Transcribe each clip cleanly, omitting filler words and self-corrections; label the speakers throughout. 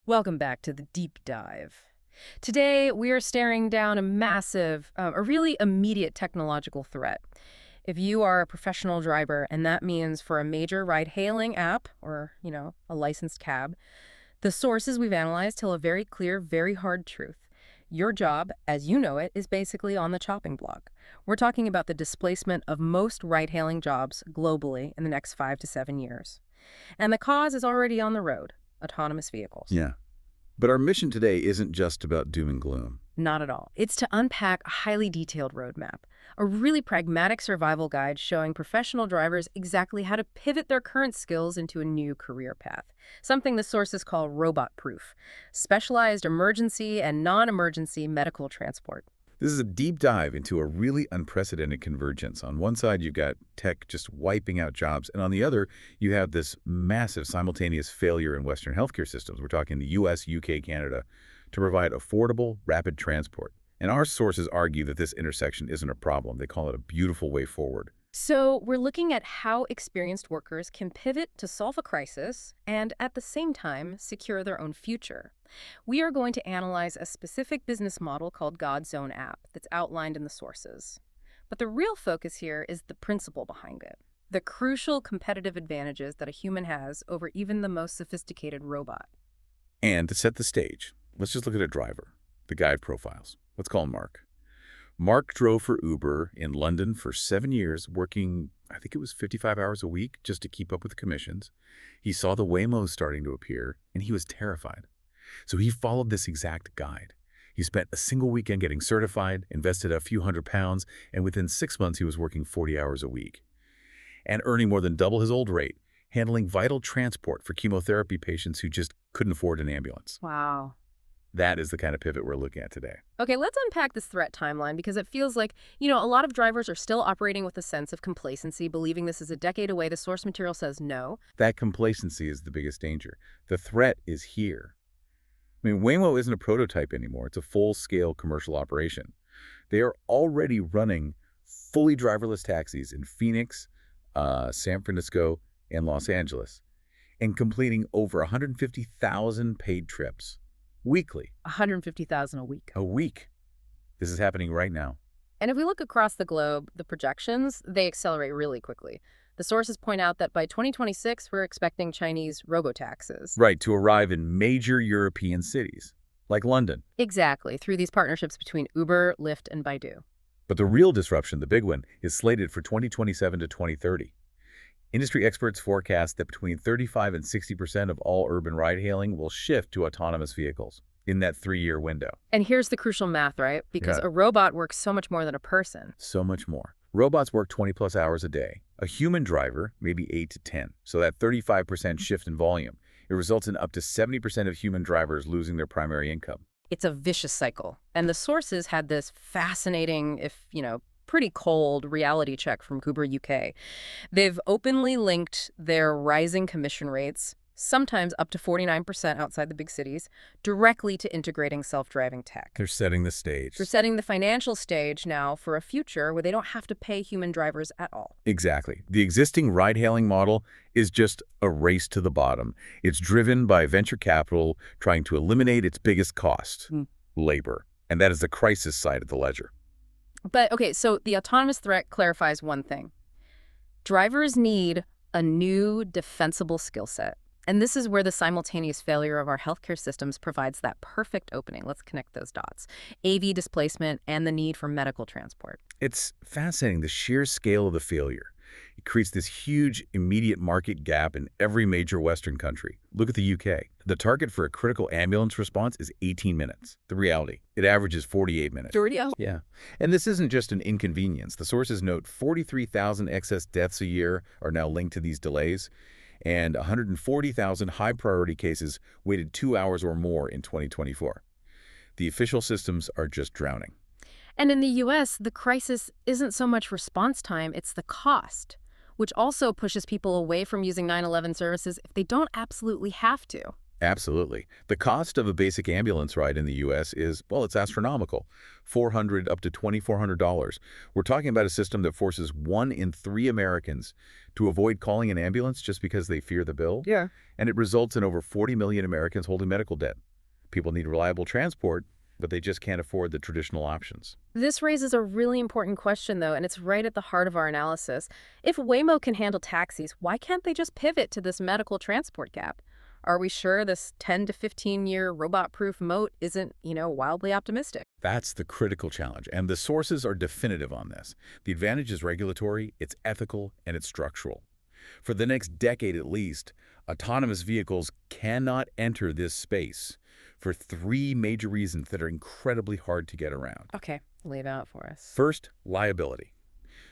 Speaker 1: Welcome back to the deep dive. Today, we are staring down a massive, a really immediate technological threat. If you are a professional driver, and that means for a major ride-hailing app or, a licensed cab, the sources we've analyzed tell a very clear, very hard truth. Your job, as you know it, is basically on the chopping block. We're talking about the displacement of most ride-hailing jobs globally in the next 5 to 7 years. And the cause is already on the road: autonomous vehicles.
Speaker 2: Yeah. But our mission today isn't just about doom and gloom.
Speaker 1: Not at all. It's to unpack a highly detailed roadmap, a really pragmatic survival guide showing professional drivers exactly how to pivot their current skills into a new career path, something the sources call robot-proof, specialized emergency and non-emergency medical transport.
Speaker 2: This is a deep dive into a really unprecedented convergence. On one side, you've got tech just wiping out jobs, and on the other, you have this massive simultaneous failure in Western healthcare systems. We're talking the US, UK, Canada, to provide affordable, rapid transport. And our sources argue that this intersection isn't a problem. They call it a beautiful way forward.
Speaker 1: So we're looking at how experienced workers can pivot to solve a crisis and, at the same time, secure their own future. We are going to analyze a specific business model called GodsOwnApp that's outlined in the sources. But the real focus here is the principle behind it, the crucial competitive advantages that a human has over even the most sophisticated robot.
Speaker 2: And to set the stage, let's just look at a driver, the guide profiles. Let's call him Mark. Mark drove for Uber in London for 7 years, working, I think it was 55 hours a week, just to keep up with the commissions. He saw the Waymos starting to appear, and he was terrified. So he followed this exact guide. He spent a single weekend getting certified, invested a few £100s, and within 6 months he was working 40 hours a week and earning more than double his old rate, handling vital transport for chemotherapy patients who just couldn't afford an ambulance.
Speaker 1: Wow.
Speaker 2: That is the kind of pivot we're looking at today.
Speaker 1: Okay, let's unpack this threat timeline because it feels like, a lot of drivers are still operating with a sense of complacency, believing this is a decade away. The source material says no.
Speaker 2: That complacency is the biggest danger. The threat is here. I mean, Waymo isn't a prototype anymore. It's a full-scale commercial operation. They are already running fully driverless taxis in Phoenix, San Francisco, and Los Angeles, and completing over 150,000 paid trips weekly.
Speaker 1: 150,000 a week.
Speaker 2: A week. This is happening right now.
Speaker 1: And if we look across the globe, the projections, they accelerate really quickly. The sources point out that by 2026, we're expecting Chinese robotaxis.
Speaker 2: Right, to arrive in major European cities, like London.
Speaker 1: Exactly, through these partnerships between Uber, Lyft, and Baidu.
Speaker 2: But the real disruption, the big one, is slated for 2027 to 2030. Industry experts forecast that between 35 and 60% of all urban ride-hailing will shift to autonomous vehicles in that 3-year window.
Speaker 1: And here's the crucial math, right? Because
Speaker 2: Yeah.
Speaker 1: a robot works so much more than a person.
Speaker 2: So much more. Robots work 20-plus hours a day. A human driver, maybe 8 to 10. So that 35% shift in volume, it results in up to 70% of human drivers losing their primary income.
Speaker 1: It's a vicious cycle. And the sources had this fascinating, pretty cold reality check from Uber UK. They've openly linked their rising commission rates, sometimes up to 49% outside the big cities, directly to integrating self-driving tech.
Speaker 2: They're setting the stage.
Speaker 1: They're setting the financial stage now for a future where they don't have to pay human drivers at all.
Speaker 2: Exactly. The existing ride-hailing model is just a race to the bottom. It's driven by venture capital trying to eliminate its biggest cost, labor. And that is the crisis side of the ledger.
Speaker 1: But, okay, so the autonomous threat clarifies one thing. Drivers need a new defensible skill set. And this is where the simultaneous failure of our healthcare systems provides that perfect opening. Let's connect those dots. AV displacement and the need for medical transport.
Speaker 2: It's fascinating, the sheer scale of the failure. It creates this huge immediate market gap in every major Western country. Look at the UK. The target for a critical ambulance response is 18 minutes. The reality, it averages 48 minutes.
Speaker 1: 30?
Speaker 2: Yeah. And this isn't just an inconvenience. The sources note 43,000 excess deaths a year are now linked to these delays, and 140,000 high-priority cases waited 2 hours or more in 2024. The official systems are just drowning.
Speaker 1: And in the U.S., the crisis isn't so much response time, it's the cost, which also pushes people away from using 911 services if they don't absolutely have to.
Speaker 2: Absolutely. The cost of a basic ambulance ride in the U.S. is, well, it's astronomical. $400 up to $2,400. We're talking about a system that forces 1 in 3 Americans to avoid calling an ambulance just because they fear the bill.
Speaker 1: Yeah.
Speaker 2: And it results in over 40 million Americans holding medical debt. People need reliable transport, but they just can't afford the traditional options.
Speaker 1: This raises a really important question, though, and it's right at the heart of our analysis. If Waymo can handle taxis, why can't they just pivot to this medical transport gap? Are we sure this 10 to 15-year robot-proof moat isn't, wildly optimistic?
Speaker 2: That's the critical challenge, and the sources are definitive on this. The advantage is regulatory, it's ethical, and it's structural. For the next decade at least, autonomous vehicles cannot enter this space for 3 major reasons that are incredibly hard to get around.
Speaker 1: Okay, lay it out for us.
Speaker 2: First, liability.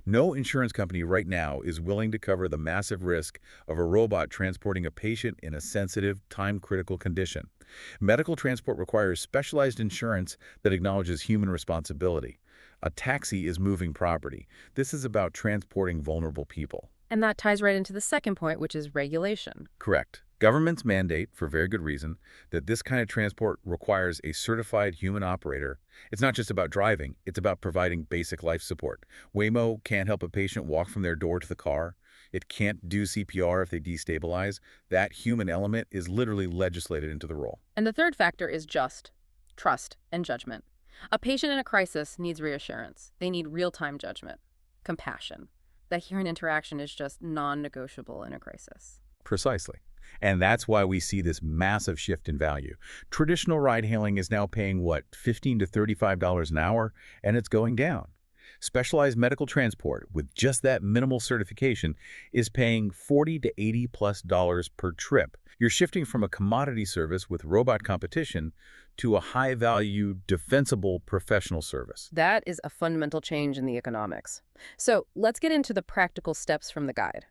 Speaker 2: No insurance company right now is willing to cover the massive risk of a robot transporting a patient in a sensitive, time-critical condition. Medical transport requires specialized insurance that acknowledges human responsibility. A taxi is moving property. This is about transporting vulnerable people.
Speaker 1: And that ties right into the second point, which is regulation.
Speaker 2: Correct. Governments mandate, for very good reason, that this kind of transport requires a certified human operator. It's not just about driving, it's about providing basic life support. Waymo can't help a patient walk from their door to the car. It can't do CPR if they destabilize. That human element is literally legislated into the role.
Speaker 1: And the third factor is just trust and judgment. A patient in a crisis needs reassurance. They need real-time judgment, compassion. That human interaction is just non-negotiable in a crisis.
Speaker 2: Precisely. And that's why we see this massive shift in value. Traditional ride-hailing is now paying, what, $15 to $35 an hour, and it's going down. Specialized medical transport, with just that minimal certification, is paying $40 to $80+ per trip. You're shifting from a commodity service with robot competition to a high-value, defensible professional service.
Speaker 1: That is a fundamental change in the economics. So let's get into the practical steps from the guide.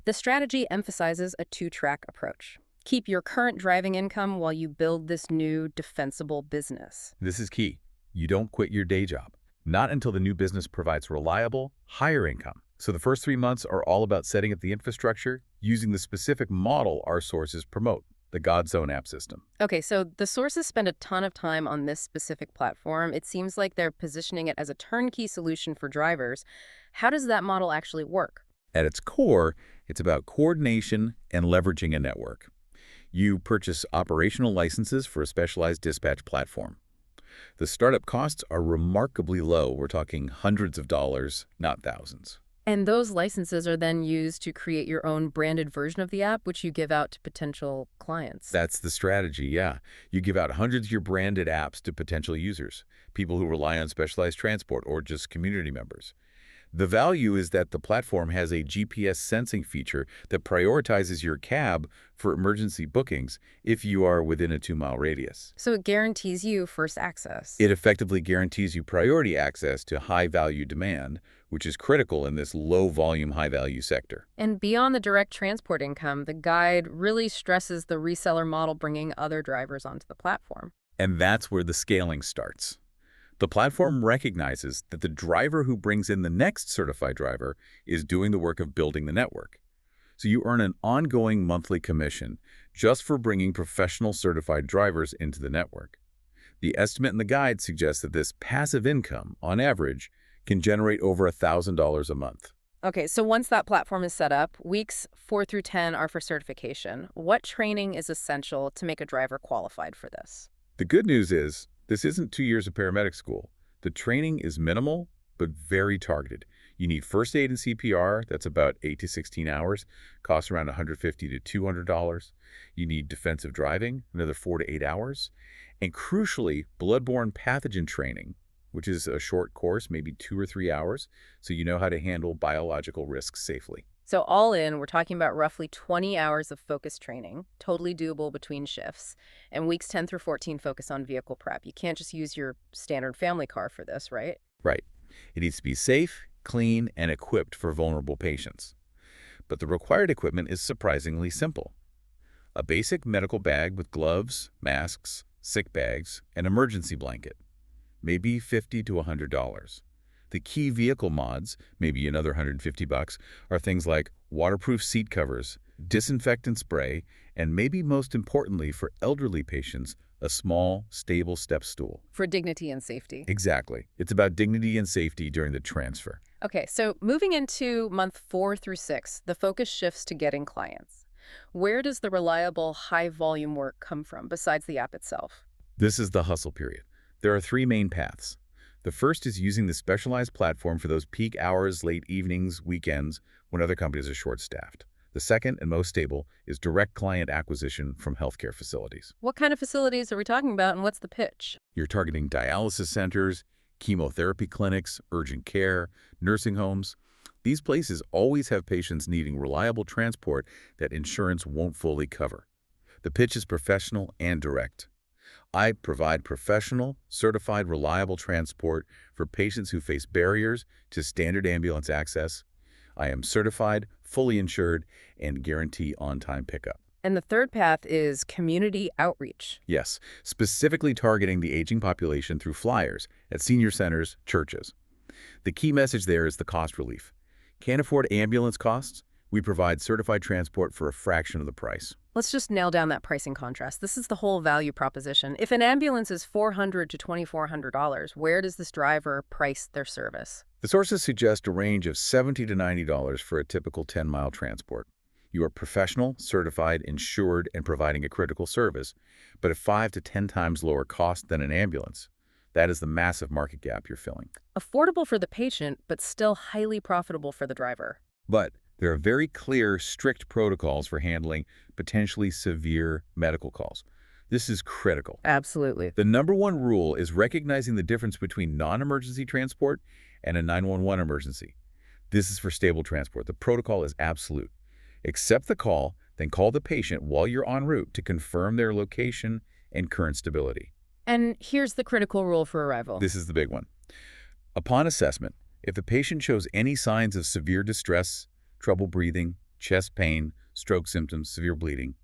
Speaker 1: The strategy emphasizes a 2-track approach. Keep your current driving income while you build this new defensible business.
Speaker 2: This is key. You don't quit your day job. Not until the new business provides reliable, higher income. So the first 3 months are all about setting up the infrastructure using the specific model our sources promote, the GodsOwnApp system.
Speaker 1: Okay, so the sources spend a ton of time on this specific platform. It seems like they're positioning it as a turnkey solution for drivers. How does that model actually work?
Speaker 2: At its core, it's about coordination and leveraging a network. You purchase operational licenses for a specialized dispatch platform. The startup costs are remarkably low. We're talking hundreds of dollars, not thousands.
Speaker 1: And those licenses are then used to create your own branded version of the app, which you give out to potential clients.
Speaker 2: That's the strategy, yeah. You give out hundreds of your branded apps to potential users, people who rely on specialized transport or just community members. The value is that the platform has a GPS sensing feature that prioritizes your cab for emergency bookings if you are within a 2-mile radius.
Speaker 1: So it guarantees you first access.
Speaker 2: It effectively guarantees you priority access to high-value demand, which is critical in this low-volume, high-value sector.
Speaker 1: And beyond the direct transport income, the guide really stresses the reseller model bringing other drivers onto the platform.
Speaker 2: And that's where the scaling starts. The platform recognizes that the driver who brings in the next certified driver is doing the work of building the network. So you earn an ongoing monthly commission just for bringing professional certified drivers into the network. The estimate in the guide suggests that this passive income, on average, can generate over $1,000 a month.
Speaker 1: Okay, so once that platform is set up, weeks 4 through 10 are for certification. What training is essential to make a driver qualified for this?
Speaker 2: The good news is, this isn't 2 years of paramedic school. The training is minimal, but very targeted. You need first aid and CPR, that's about 8 to 16 hours, costs around $150 to $200. You need defensive driving, another 4 to 8 hours. And crucially, bloodborne pathogen training, which is a short course, maybe 2 or 3 hours, so you know how to handle biological risks safely.
Speaker 1: So all in, we're talking about roughly 20 hours of focused training, totally doable between shifts, and weeks 10 through 14 focus on vehicle prep. You can't just use your standard family car for this, right?
Speaker 2: Right. It needs to be safe, clean, and equipped for vulnerable patients. But the required equipment is surprisingly simple. A basic medical bag with gloves, masks, sick bags, and emergency blanket. Maybe $50 to $100. The key vehicle mods, maybe another $150, are things like waterproof seat covers, disinfectant spray, And maybe most importantly for elderly patients, a small, stable step stool.
Speaker 1: For dignity and safety.
Speaker 2: Exactly. It's about dignity and safety during the transfer.
Speaker 1: Okay, so moving into month 4 through 6, the focus shifts to getting clients. Where does the reliable, high-volume work come from besides the app itself?
Speaker 2: This is the hustle period. There are three main paths. The first is using the specialized platform for those peak hours, late evenings, weekends, when other companies are short-staffed. The second and most stable is direct client acquisition from healthcare facilities.
Speaker 1: What kind of facilities are we talking about, and what's the pitch?
Speaker 2: You're targeting dialysis centers, chemotherapy clinics, urgent care, nursing homes. These places always have patients needing reliable transport that insurance won't fully cover. The pitch is professional and direct. I provide professional, certified, reliable transport for patients who face barriers to standard ambulance access. I am certified, fully insured, and guarantee on-time pickup.
Speaker 1: And the third path is community outreach.
Speaker 2: Yes, specifically targeting the aging population through flyers at senior centers, churches. The key message there is the cost relief. Can't afford ambulance costs? We provide certified transport for a fraction of the price.
Speaker 1: Let's just nail down that pricing contrast. This is the whole value proposition. If an ambulance is $400 to $2,400, where does this driver price their service?
Speaker 2: The sources suggest a range of $70 to $90 for a typical 10-mile transport. You are professional, certified, insured, and providing a critical service, but at 5 to 10 times lower cost than an ambulance. That is the massive market gap you're filling.
Speaker 1: Affordable for the patient, but still highly profitable for the driver.
Speaker 2: But there are very clear, strict protocols for handling potentially severe medical calls. This is critical.
Speaker 1: Absolutely.
Speaker 2: The number one rule is recognizing the difference between non-emergency transport and a 911 emergency. This is for stable transport. The protocol is absolute. Accept the call, then call the patient while you're en route to confirm their location and current stability.
Speaker 1: And here's the critical rule for arrival.
Speaker 2: This is the big one. Upon assessment, if the patient shows any signs of severe distress, trouble breathing, chest pain, stroke symptoms, severe bleeding,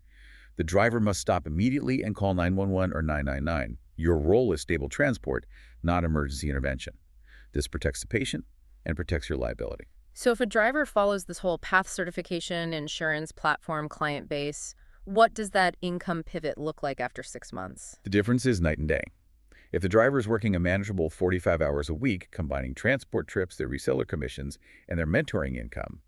Speaker 2: the driver must stop immediately and call 911 or 999. Your role is stable transport, not emergency intervention. This protects the patient and protects your liability.
Speaker 1: So if a driver follows this whole path certification, insurance, platform, client base, what does that income pivot look like after 6 months?
Speaker 2: The difference is night and day. If the driver is working a manageable 45 hours a week, combining transport trips, their reseller commissions, and their mentoring income,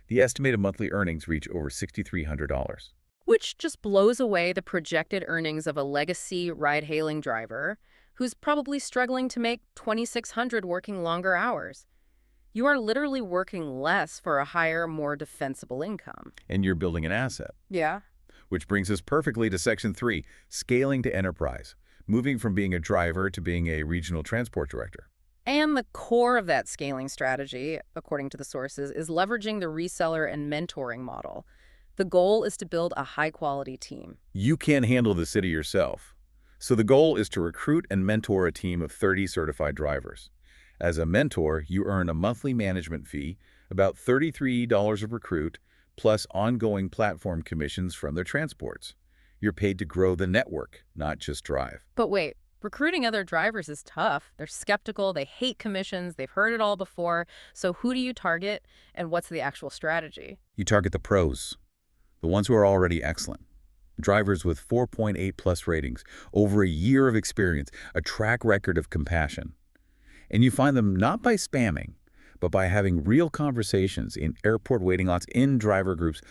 Speaker 2: the estimated monthly earnings reach over $6,300.
Speaker 1: Which just blows away the projected earnings of a legacy ride-hailing driver who's probably struggling to make $2,600 working longer hours. You are literally working less for a higher, more defensible income.
Speaker 2: And you're building an asset.
Speaker 1: Yeah.
Speaker 2: Which brings us perfectly to Section 3, scaling to enterprise, moving from being a driver to being a regional transport director.
Speaker 1: And the core of that scaling strategy, according to the sources, is leveraging the reseller and mentoring model. The goal is to build a high-quality team.
Speaker 2: You can't handle the city yourself. So the goal is to recruit and mentor a team of 30 certified drivers. As a mentor, you earn a monthly management fee, about $33 a recruit, plus ongoing platform commissions from their transports. You're paid to grow the network, not just drive.
Speaker 1: But wait, recruiting other drivers is tough. They're skeptical, they hate commissions, they've heard it all before. So who do you target, and what's the actual strategy?
Speaker 2: You target the pros, the ones who are already excellent. Drivers with 4.8 plus ratings, over a year of experience, a track record of compassion. And you find them not by spamming, but by having real conversations in airport waiting lots, in driver groups,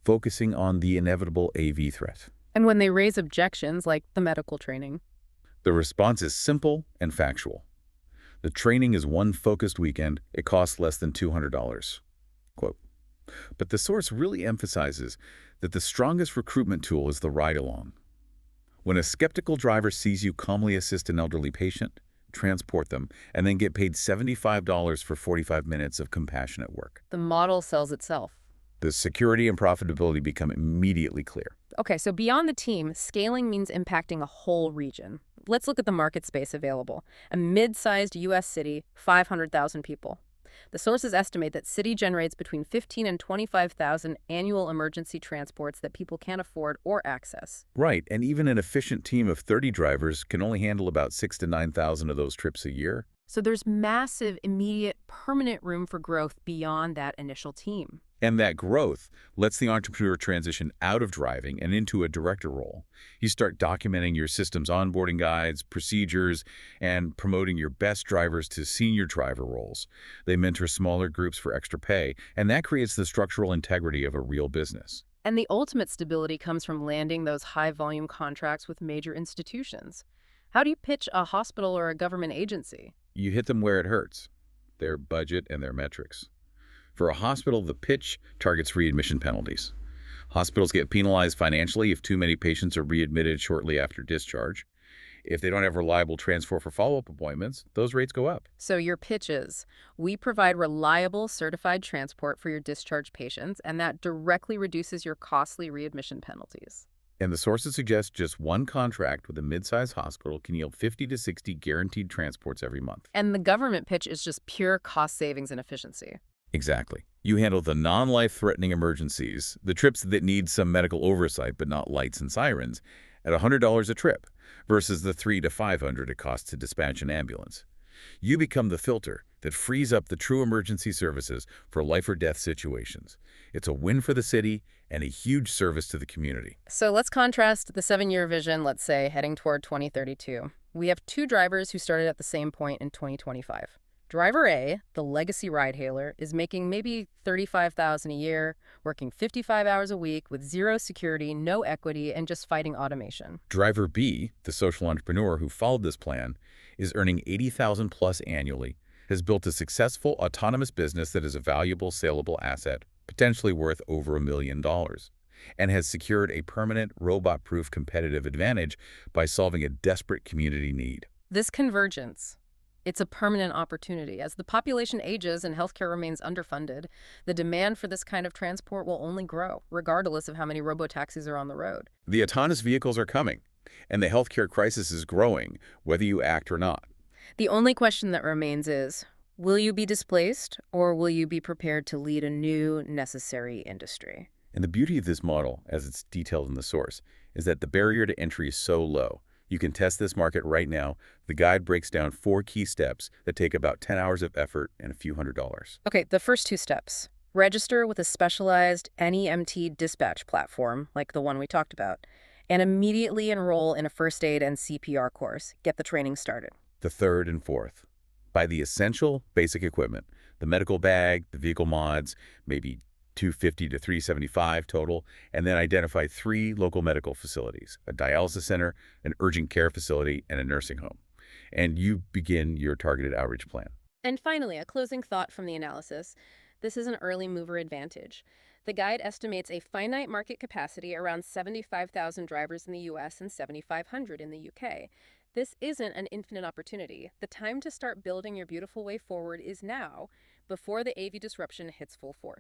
Speaker 2: focusing on the inevitable AV threat.
Speaker 1: And when they raise objections, like the medical training?
Speaker 2: The response is simple and factual. The training is one focused weekend. It costs less than $200. Quote. But the source really emphasizes that the strongest recruitment tool is the ride-along. When a skeptical driver sees you calmly assist an elderly patient, transport them, and then get paid $75 for 45 minutes of compassionate work.
Speaker 1: The model sells itself.
Speaker 2: The security and profitability become immediately clear.
Speaker 1: Okay, so beyond the team, scaling means impacting a whole region. Let's look at the market space available. A mid-sized U.S. city, 500,000 people. The sources estimate that city generates between 15 and 25,000 annual emergency transports that people can't afford or access.
Speaker 2: Right, and even an efficient team of 30 drivers can only handle about 6,000 to 9,000 of those trips a year.
Speaker 1: So there's massive, immediate, permanent room for growth beyond that initial team.
Speaker 2: And that growth lets the entrepreneur transition out of driving and into a director role. You start documenting your system's onboarding guides, procedures, and promoting your best drivers to senior driver roles. They mentor smaller groups for extra pay, and that creates the structural integrity of a real business.
Speaker 1: And the ultimate stability comes from landing those high-volume contracts with major institutions. How do you pitch a hospital or a government agency?
Speaker 2: You hit them where it hurts, their budget and their metrics. For a hospital, the pitch targets readmission penalties. Hospitals get penalized financially if too many patients are readmitted shortly after discharge. If they don't have reliable transport for follow-up appointments, those rates go up.
Speaker 1: So your pitch is, we provide reliable, certified transport for your discharged patients, and that directly reduces your costly readmission penalties.
Speaker 2: And the sources suggest just one contract with a mid-sized hospital can yield 50 to 60 guaranteed transports every month.
Speaker 1: And the government pitch is just pure cost savings and efficiency.
Speaker 2: Exactly. You handle the non-life-threatening emergencies, the trips that need some medical oversight but not lights and sirens, at $100 a trip versus the $300 to $500 it costs to dispatch an ambulance. You become the filter that frees up the true emergency services for life or death situations. It's a win for the city and a huge service to the community.
Speaker 1: So let's contrast the 7-year vision, let's say, heading toward 2032. We have two drivers who started at the same point in 2025. Driver A, the legacy ride-hailer, is making maybe $35,000 a year, working 55 hours a week with zero security, no equity, and just fighting automation.
Speaker 2: Driver B, the social entrepreneur who followed this plan, is earning $80,000 plus annually, has built a successful autonomous business that is a valuable saleable asset, potentially worth over $1 million, and has secured a permanent robot-proof competitive advantage by solving a desperate community need.
Speaker 1: This convergence, it's a permanent opportunity. As the population ages and healthcare remains underfunded, the demand for this kind of transport will only grow, regardless of how many robotaxis are on the road.
Speaker 2: The autonomous vehicles are coming, and the healthcare crisis is growing, whether you act or not.
Speaker 1: The only question that remains is, will you be displaced, or will you be prepared to lead a new, necessary industry?
Speaker 2: And the beauty of this model, as it's detailed in the source, is that the barrier to entry is so low. You can test this market right now. The guide breaks down 4 key steps that take about 10 hours of effort and a few $100s.
Speaker 1: Okay, the first 2 steps. Register with a specialized NEMT dispatch platform, like the one we talked about, and immediately enroll in a first aid and CPR course. Get the training started.
Speaker 2: The third and fourth. Buy the essential basic equipment, the medical bag, the vehicle mods, maybe $250 to $375 total, and then identify 3 local medical facilities, a dialysis center, an urgent care facility, and a nursing home. And you begin your targeted outreach plan.
Speaker 1: And finally, a closing thought from the analysis. This is an early mover advantage. The guide estimates a finite market capacity around 75,000 drivers in the US and 7,500 in the UK. This isn't an infinite opportunity. The time to start building your beautiful way forward is now, before the AV disruption hits full force.